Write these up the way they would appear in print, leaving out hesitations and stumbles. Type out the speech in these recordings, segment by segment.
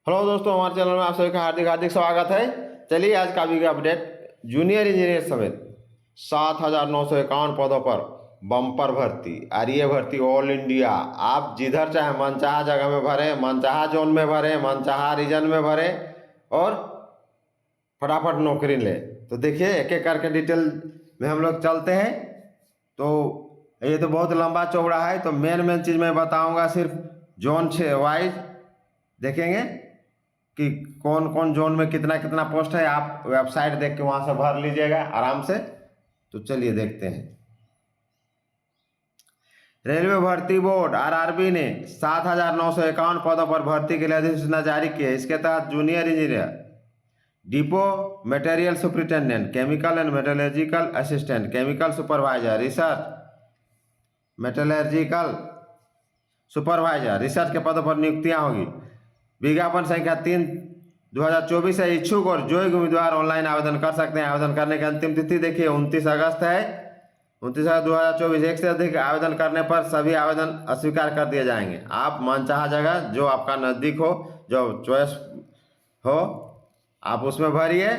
Hello दोस्तों, हमारे channel में आप सभी का हार्दिक हार्दिक स्वागत है। चलिए आज का वीडियो अपडेट। जूनियर इंजीनियर समेत 7,951 पदों पर बम्पर भर्ती आ रही है। भर्ती ऑल इंडिया। आप जिधर चाहे मनचाहा जगह में भरें, मनचाहा जोन में भरें, मनचाहा रीजन में भरें और फटाफट नौकरी लें। तो देखिए एक एक करके डिटेल में हम लोग चलते हैं। तो ये तो बहुत लंबा चौड़ा है, तो मेन मेन चीज़ मैं बताऊंगा। सिर्फ जोन वाइज देखेंगे कि कौन कौन जोन में कितना कितना पोस्ट है। आप वेबसाइट देख के वहां से भर लीजिएगा आराम से। तो चलिए देखते हैं। रेलवे भर्ती बोर्ड आरआरबी ने 7,951 पदों पर भर्ती के लिए अधिसूचना जारी की है। इसके तहत junior engineer, depot material superintendent, chemical and metallurgical assistant, chemical supervisor, research metallurgical supervisor, research के पदों पर नियुक्तियां होगी। विज्ञापन संख्या 3/2024 है। इच्छुक और योग्य उम्मीदवार ऑनलाइन आवेदन कर सकते हैं। आवेदन करने की अंतिम तिथि देखिए 29 अगस्त है। 29 अगस्त 2024। एक से अधिक आवेदन करने पर सभी आवेदन अस्वीकार कर दिए जाएंगे। आप मनचाहा जगह जो आपका नज़दीक हो, जो चॉइस हो, आप उसमें भरिए।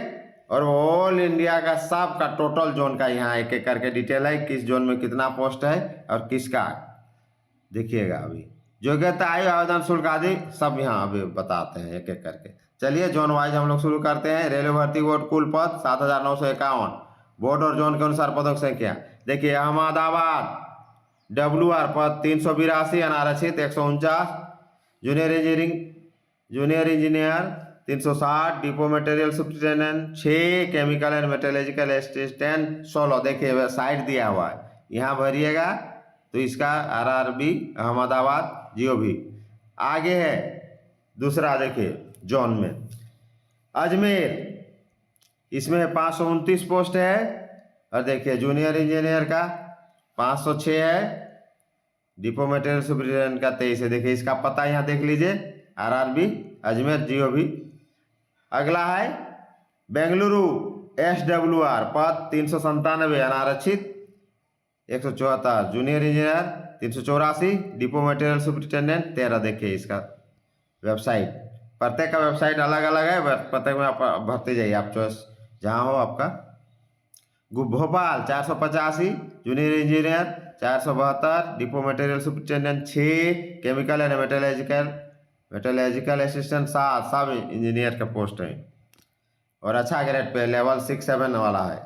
और ऑल इंडिया का सब का टोटल जोन का यहाँ एक एक करके डिटेल है, किस जोन में कितना पोस्ट है और किसका देखिएगा। अभी योग्यता, आयु, आवेदन शुल्क आदि सब यहाँ अभी बताते हैं एक एक करके। चलिए जोन वाइज हम लोग शुरू करते हैं। रेलवे भर्ती बोर्ड कुल पद 7,951। बोर्ड और जोन के अनुसार पदों की संख्या देखिए। अहमदाबाद WR पद 382, अनारक्षित 149। Junior engineer 360। Depot material superintendent 6। Chemical and metallurgical assistant 16। देखिए साइट दिया हुआ है, यहाँ भरिएगा। तो इसका आरआरबी अहमदाबाद जियो भी आगे है। दूसरा देखिए जोन में अजमेर, इसमें 529 पोस्ट है। और देखिए जूनियर इंजीनियर का 506 है। डिपो मटेरियल सुपरिटेंडेंट का 23 है। देखिए इसका पता यहाँ देख लीजिए, आरआरबी अजमेर जियो भी। अगला है बेंगलुरु SWR पद 397, अनारक्षित 174। Junior engineer 384। Depot material superintendent 13। देखिए इसका वेबसाइट, प्रत्येक का वेबसाइट अलग अलग है, प्रत्येक में आप भरते जाइए, आप चॉइस जहाँ हो आपका। Bhopal 485। Junior engineer 472। Depot material superintendent 6। Chemical and metallurgical assistant 7। सब इंजीनियर का पोस्ट है और अच्छा ग्रेड पे लेवल 6-7 वाला है।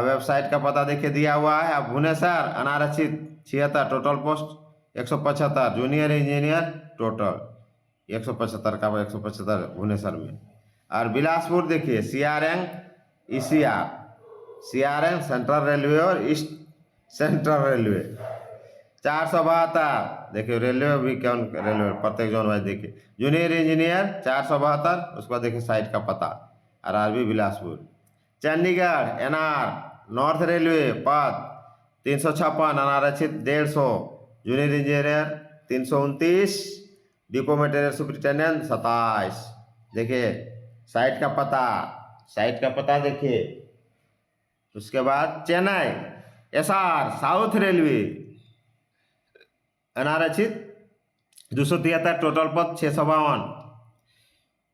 वेबसाइट का पता देखिए दिया हुआ है। अब भुवनेश्वर अनारक्षित 76। Total post 175। Junior engineer total 175 का 175 भुवनेश्वर में। और बिलासपुर देखिए CRN ECR, CRN central railway और ईस्ट सेंट्रल रेलवे 472। देखिए रेलवे भी कौन रेलवे, प्रत्येक जोन वाइज देखिए। Junior engineer 472। उसके बाद देखिए साइट का पता RRB Bilaspur. Chandigarh NR north railway पद 356, अनारक्षित 150। Junior engineer 329। Depot material superintendent 27। देखिए साइट का पता देखिए। उसके बाद चेन्नई SR साउथ रेलवे अनारक्षित 273। टोटल पद 652।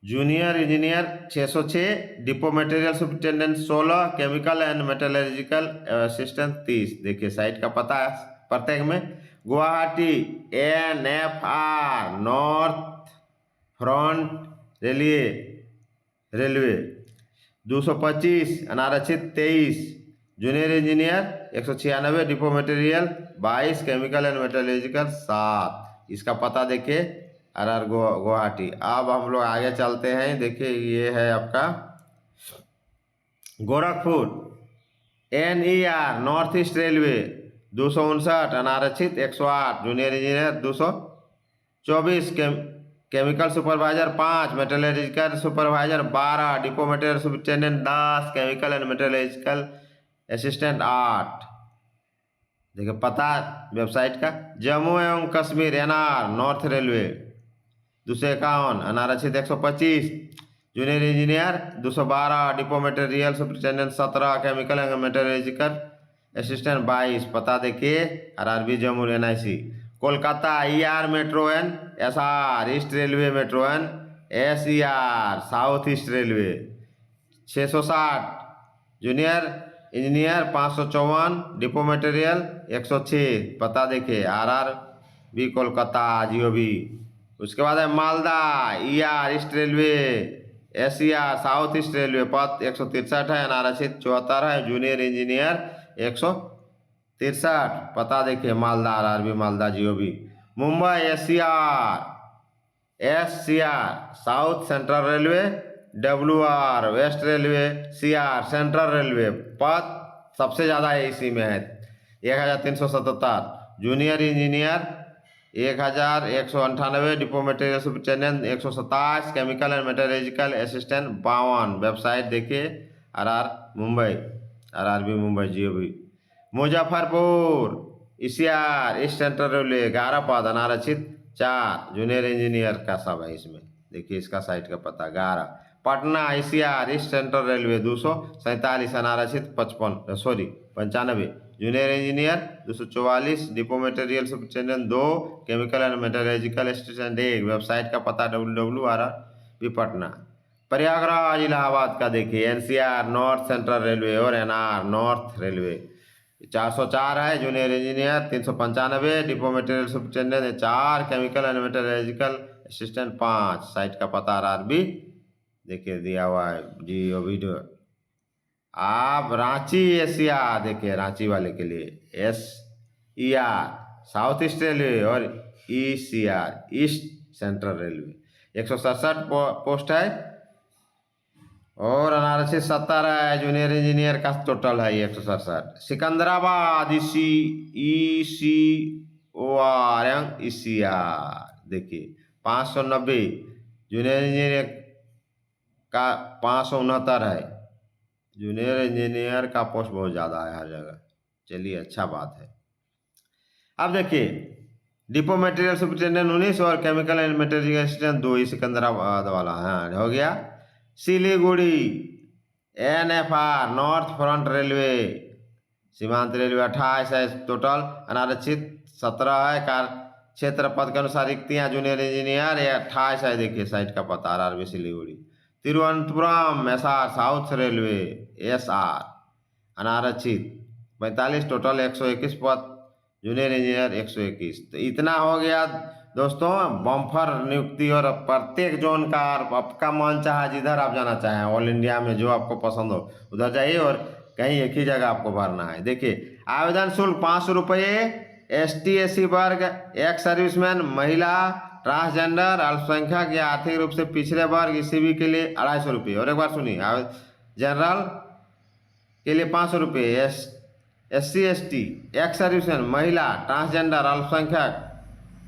Junior engineer 606। Depot material superintendent 16। Chemical and metallurgical assistant 30। देखिए साइट का पता है प्रत्येक में। Guwahati NFR north front railway 225, अनारक्षित 23। Junior engineer 196। Depot material 22। Chemical and metallurgical 7। इसका पता देखिए RR गुवाहाटी। अब हम लोग आगे चलते हैं। देखिए ये है आपका Gorakhpur NER north east railway 259, अनारक्षित 108। Junior engineer 224। Chemical supervisor 5। Metallurgical supervisor 12। Depot material superintendent 10। Chemical and metallurgical assistant 8। देखिए पता वेबसाइट का। जम्मू एवं कश्मीर NR नॉर्थ रेलवे 251, अनारक्षित 125। Junior engineer 212। Depot material superintendent 17। Chemical and metallurgical assistant 22। पता देखिए RRB Jammu NIC। Kolkata ER metro and SR east railway metro and SER south east railway 660, junior engineer 554, depot material 106, पता देखिए RRB Kolkata GOB। उसके बाद है Malda ER east railway, SER south east railway पद 163 है, अनारक्षित 74 है, जूनियर इंजीनियर 163, पता देखिए Malda RRB Malda GOB। Mumbai SCR south central railway, WR west railway, CR central railway पद सबसे ज़्यादा है इसी में है 1377, junior engineer 1198, depot material superintendent 127, chemical and metallurgical assistant 52। Website देखिए Mumbai RRB Mumbai GOB। Muzaffarpur ECR east central railway 11 पद, अनारक्षित 4, जूनियर इंजीनियर का सब है इसमें, देखिए इसका साइट का पता 11। Patna ECR east central railway 247, अनारक्षित 95, junior engineer 244, depot material superintendent 2, chemical and metallurgical assistant 1। Website का पता WRRB पटना। प्रयागराज इलाहाबाद का देखिए NCR नॉर्थ सेंट्रल रेलवे और NR नॉर्थ रेलवे 404 है, junior engineer 395, depot material superintendent 4, chemical and metallurgical assistant 5। Site का पता RRB देखिए दिया हुआ है GOB। आप रांची SCR देखिए रांची वाले के लिए SER साउथ ईस्ट रेलवे और ECR east central railway 167 post है और अनारक्षित 70 है, जूनियर इंजीनियर का टोटल है 167। सिकंदराबाद ECR देखिए 590, जूनियर इंजीनियर का 569 है, जूनियर इंजीनियर का पोस्ट बहुत ज़्यादा है हर जगह, चलिए अच्छा बात है। अब देखिए डिपो मटेरियल सुपरिटेंडेंट 19 और chemical and metallurgical assistant 2, Secunderabad वाला हाँ हो गया। Siliguri NFR north front railway सीमांत रेलवे 28 है टोटल, अनारक्षित 17 है, क्षेत्र पद के अनुसार रिक्तियाँ, जूनियर इंजीनियर 28 है, देखिए साइट का पता RRB Siliguri. Thiruvananthapuram SR south railway SR अनारक्षित 45, टोटल 121 पद, जूनियर इंजीनियर 121। तो इतना हो गया दोस्तों बम्फर नियुक्ति और प्रत्येक जोन का आपका मन चाहे जिधर आप जाना चाहें ऑल इंडिया में जो आपको पसंद हो उधर जाइए और कहीं एक ही जगह आपको भरना है। देखिए आवेदन शुल्क 500 रुपये, ST SC वर्ग, एक्स सर्विसमैन, महिला, ट्रांसजेंडर, अल्पसंख्यक या आर्थिक रूप से पिछड़े वर्ग ECB के लिए 250 रुपये। और एक बार सुनिए जनरल के लिए 500 रुपये, SC ST, एक्स सर्विसमैन, महिला, ट्रांसजेंडर, अल्पसंख्यक,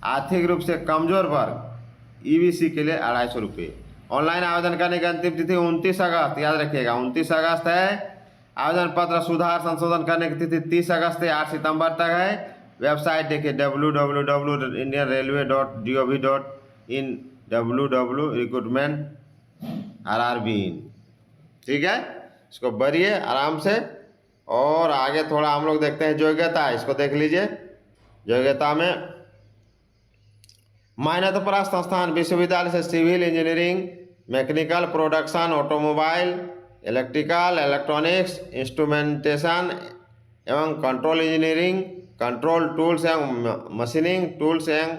आर्थिक रूप से कमजोर वर्ग EBC के लिए 250 रुपये। ऑनलाइन आवेदन करने की अंतिम तिथि 29 अगस्त, याद रखिएगा 29 अगस्त है। आवेदन पत्र सुधार संशोधन करने की तिथि 30 अगस्त से 8 सितंबर तक है। वेबसाइट देखिए www.indianrailway.gov.in, www.recruitment.RRB। ठीक है, इसको बढ़िए आराम से। और आगे थोड़ा हम लोग देखते हैं योग्यता, इसको देख लीजिए। योग्यता में मान्यता प्राप्त संस्थान विश्वविद्यालय से civil engineering, mechanical, production, automobile, electrical, electronics, instrumentation एवं कंट्रोल इंजीनियरिंग, कंट्रोल टूल्स एवं मशीनिंग टूल्स एवं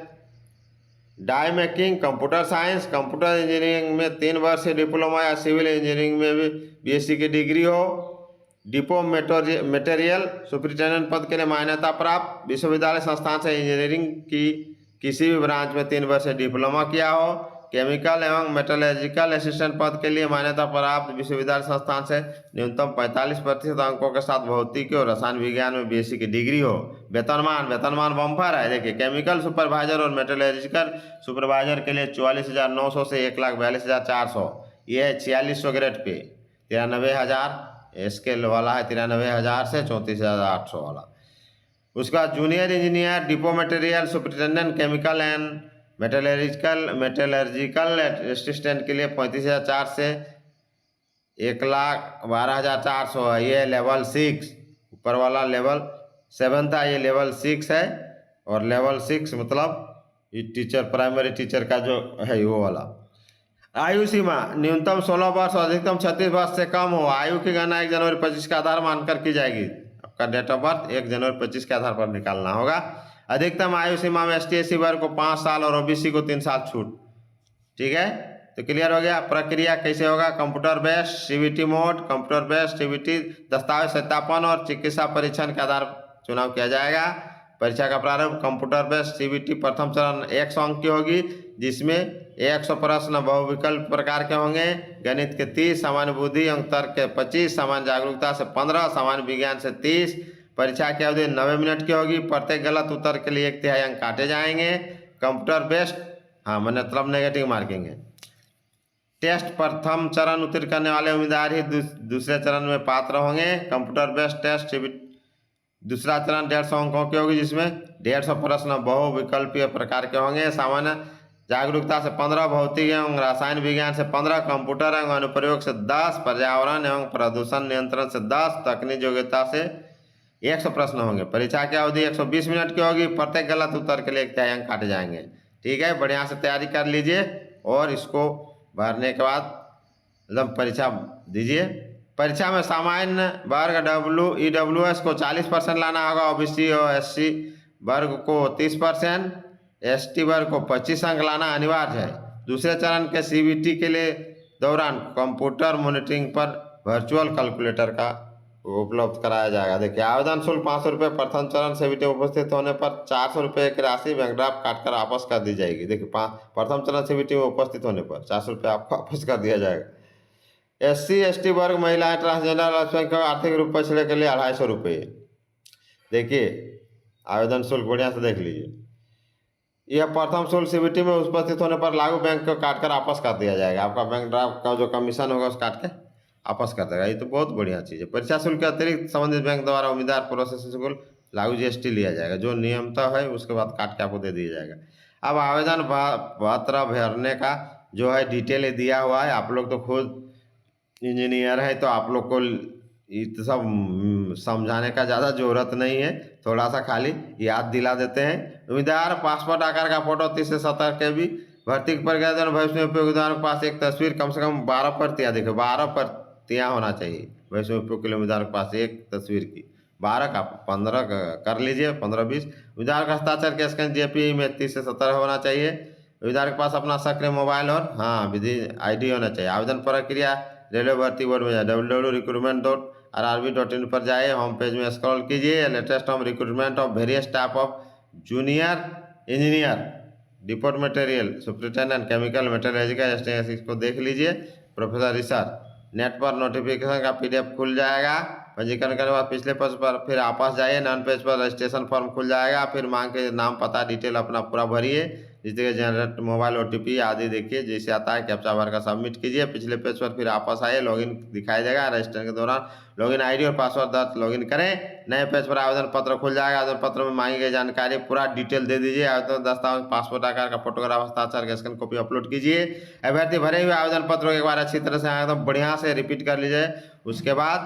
die making, computer science, computer engineering में 3 वर्ष से डिप्लोमा या सिविल इंजीनियरिंग में भी BSc की डिग्री हो। डिपो मटेरियल सुपरिटेंडेंट पद के लिए मान्यता प्राप्त विश्वविद्यालय संस्थान से इंजीनियरिंग की किसी भी ब्रांच में 3 वर्ष से डिप्लोमा किया हो। केमिकल एवं मेटलर्जिकल असिस्टेंट पद के लिए मान्यता प्राप्त विश्वविद्यालय संस्थान से न्यूनतम 45% अंकों के साथ भौतिकी और रसायन विज्ञान में BSc की डिग्री हो। वेतनमान बम्पर है, देखिए केमिकल सुपरवाइजर और मेटलर्जिकल सुपरवाइजर के लिए 44,900 से 1,42,400, ये है 4600 ग्रेड पे। 93,000 स्केल वाला है, 93,000 से 34,800 वाला। उसका junior engineer depot material superintendent chemical and metallurgical assistant के लिए 35,004 से 1,12,400 है, ये लेवल 6। ऊपर वाला लेवल 7 था, ये लेवल 6 है। और लेवल 6 मतलब ये टीचर प्राइमरी टीचर का जो है वो वाला। आयु सीमा न्यूनतम 16 वर्ष और अधिकतम 36 वर्ष से कम हो। आयु की गणना 1 जनवरी 25 के आधार मानकर की जाएगी। आपका डेट ऑफ बर्थ 1 जनवरी 25 के आधार पर निकालना होगा। अधिकतम आयु सीमा में ST/SC वर्ग को 5 साल और OBC को 3 साल छूट। ठीक है, तो क्लियर हो गया। प्रक्रिया कैसे होगा? Computer based CBT mode, computer based CBT दस्तावेज सत्यापन और चिकित्सा परीक्षण के आधार चुनाव किया जाएगा। परीक्षा का प्रारंभ कंप्यूटर बेस्ड CBT प्रथम चरण 100 अंक की होगी, जिसमें 100 प्रश्न बहुविकल्प प्रकार के होंगे। गणित के 30, सामान्य बुद्धि एवं तर्क के 25, सामान्य जागरूकता से 15, सामान्य विज्ञान से 30। परीक्षा की अवधि 90 मिनट की होगी। प्रत्येक गलत उत्तर के लिए 1/3 अंक काटे जाएंगे। कंप्यूटर बेस्ड, हाँ मतलब नेगेटिव मार्किंग है। टेस्ट प्रथम चरण उत्तीर्ण करने वाले उम्मीदवार ही दूसरे चरण में पात्र होंगे। कंप्यूटर बेस्ड टेस्ट दूसरा चरण 150 अंकों की होगी, जिसमें 150 प्रश्न बहुविकल्पीय प्रकार के होंगे। सामान्य जागरूकता से 15, भौतिक एवं रसायन विज्ञान से 15, कंप्यूटर एवं अनुप्रयोग से 10, पर्यावरण एवं प्रदूषण नियंत्रण से 10, तकनीक योग्यता से 100 प्रश्न होंगे। परीक्षा की अवधि 120 मिनट की होगी। प्रत्येक गलत उत्तर के लिए 1/3 अंक काटे जाएंगे। ठीक है, बढ़िया से तैयारी कर लीजिए और इसको भरने के बाद मतलब परीक्षा दीजिए। परीक्षा में सामान्य वर्ग EWS को 40% लाना होगा। OBC और SC वर्ग को 30%, ST वर्ग को 25 अंक लाना अनिवार्य है। दूसरे चरण के CBT के लिए दौरान कंप्यूटर मॉनिटरिंग पर वर्चुअल कैलकुलेटर का उपलब्ध कराया जाएगा। देखिए, आवेदन शुल्क 500 रुपये। प्रथम चरण CBT में उपस्थित होने पर 400 रुपये की राशि बैंक ड्राफ्ट काटकर वापस कर दी जाएगी। देखिए, प्रथम चरण CBT में उपस्थित होने पर 400 रुपये आपको वापस कर दिया जाएगा। SC ST वर्ग, महिलाएं, ट्रांसजेंडर, अल्पसंख्यक, आर्थिक रूप से पिछड़े के लिए 250 रुपये। देखिए, आवेदन शुल्क बढ़िया से देख लीजिए। यह प्रथम शुल्क CBT में उपस्थित होने पर लागू बैंक को काटकर वापस कर दिया जाएगा। आपका बैंक ड्राफ्ट का जो कमीशन होगा उस काट के वापस कर देगा। ये तो बहुत बढ़िया चीज़ है। परीक्षा शुल्क के अतिरिक्त संबंधित बैंक द्वारा उम्मीदवार प्रोसेसिंग शुल्क लागू GST लिया जाएगा, जो नियमतः है उसके बाद काट के आपको दे दिया जाएगा। अब आवेदन पत्र भरने का जो है डिटेल दिया हुआ है। आप लोग तो खुद इंजीनियर है, तो आप लोग को ये तो सब समझाने का ज़्यादा जरूरत नहीं है, थोड़ा सा खाली याद दिला देते हैं। उम्मीदवार पासपोर्ट आकार का फोटो 30 से 70 KB। भर्ती की प्रक्रिया भविष्य में उपयोग उम्मीदवार के पास एक तस्वीर कम से कम 12 प्रतियाँ, देखो 12 प्रतियाँ होना चाहिए। भविष्य में उपयोग के लिए उम्मीदवार के पास एक तस्वीर की 12 का 15 कर लीजिए, 15-20। उम्मीदवार का हस्ताक्षर के स्कैन JPE में 30 से 70 होना चाहिए। उम्मीदवार के पास अपना सक्रिय मोबाइल और विधि ID होना चाहिए। आवेदन प्रक्रिया रेलवे भर्ती बोर्ड में जाए, www.recruitment.rrb.in पर जाए। होम पेज में स्क्रॉल कीजिए। Latest home recruitment of various type of junior engineer, depot material, superintendent, chemical, metallurgical, इसको देख लीजिए। प्रोफेसर रिसर्च नेट पर नोटिफिकेशन का PDF खुल जाएगा। पंजीकरण करने के बाद पिछले पेज पर फिर आपस जाइए। नन पेज पर रजिस्ट्रेशन फॉर्म खुल जाएगा। फिर मांग के नाम, पता, डिटेल अपना पूरा भरिए। जिस जगह जनरेट मोबाइल OTP आदि देखिए, जैसे आता है कैप्चा भर का सबमिट कीजिए। पिछले पेज पर फिर आपस आइए, लॉगिन दिखाई देगा। रजिस्ट्रेशन के दौरान लॉगिन ID और पासवर्ड दर्ज लॉगिन करें। नए पेज पर आवेदन पत्र खुल जाएगा। आवेदन पत्र में मांगी गई जानकारी पूरा डिटेल दे दीजिए। आवेदन दस्तावेज, पासपोर्ट आकार का फोटोग्राफ, हस्ताक्षर का स्कैन कॉपी अपलोड कीजिए। अभ्यर्थी भरे हुए आवेदन पत्र को एक बार अच्छी तरह से एकदम बढ़िया से रिपीट कर लीजिए। उसके बाद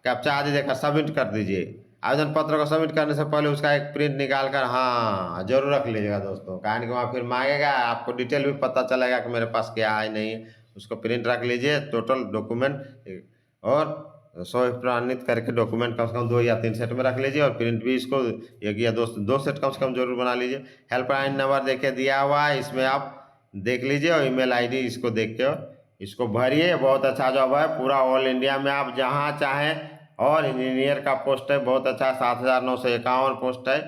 कैप्चा आदि देकर सबमिट कर दीजिए। आवेदन पत्र को सबमिट करने से पहले उसका एक प्रिंट निकाल कर जरूर रख लीजिएगा दोस्तों, कारण कि वहाँ फिर मांगेगा, आपको डिटेल भी पता चलेगा कि मेरे पास क्या है नहीं है। उसको प्रिंट रख लीजिए। टोटल डॉक्यूमेंट और 100 प्रमाणित करके डॉक्यूमेंट कम से कम 2 या 3 सेट में रख लीजिए। और प्रिंट भी इसको 1 या 2 सेट कम से कम जरूर बना लीजिए। हेल्पलाइन नंबर देखिए दिया हुआ है, इसमें आप देख लीजिए। और email ID इसको देख के इसको भरिए। बहुत अच्छा जॉब है, पूरा ऑल इंडिया में आप जहाँ चाहें। और इंजीनियर का पोस्ट है, बहुत अच्छा, 7951 पोस्ट है।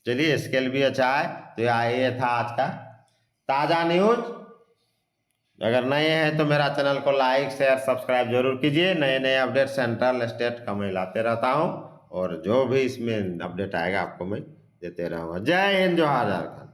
चलिए, स्केल भी अच्छा है। तो ये था आज का ताज़ा न्यूज। अगर नए हैं तो मेरा चैनल को लाइक, शेयर, सब्सक्राइब जरूर कीजिए। नए नए अपडेट सेंट्रल स्टेट का मैं लाते रहता हूँ, और जो भी इसमें अपडेट आएगा आपको मैं देते रहूँगा। जय हिंद, जोहार झारखंड।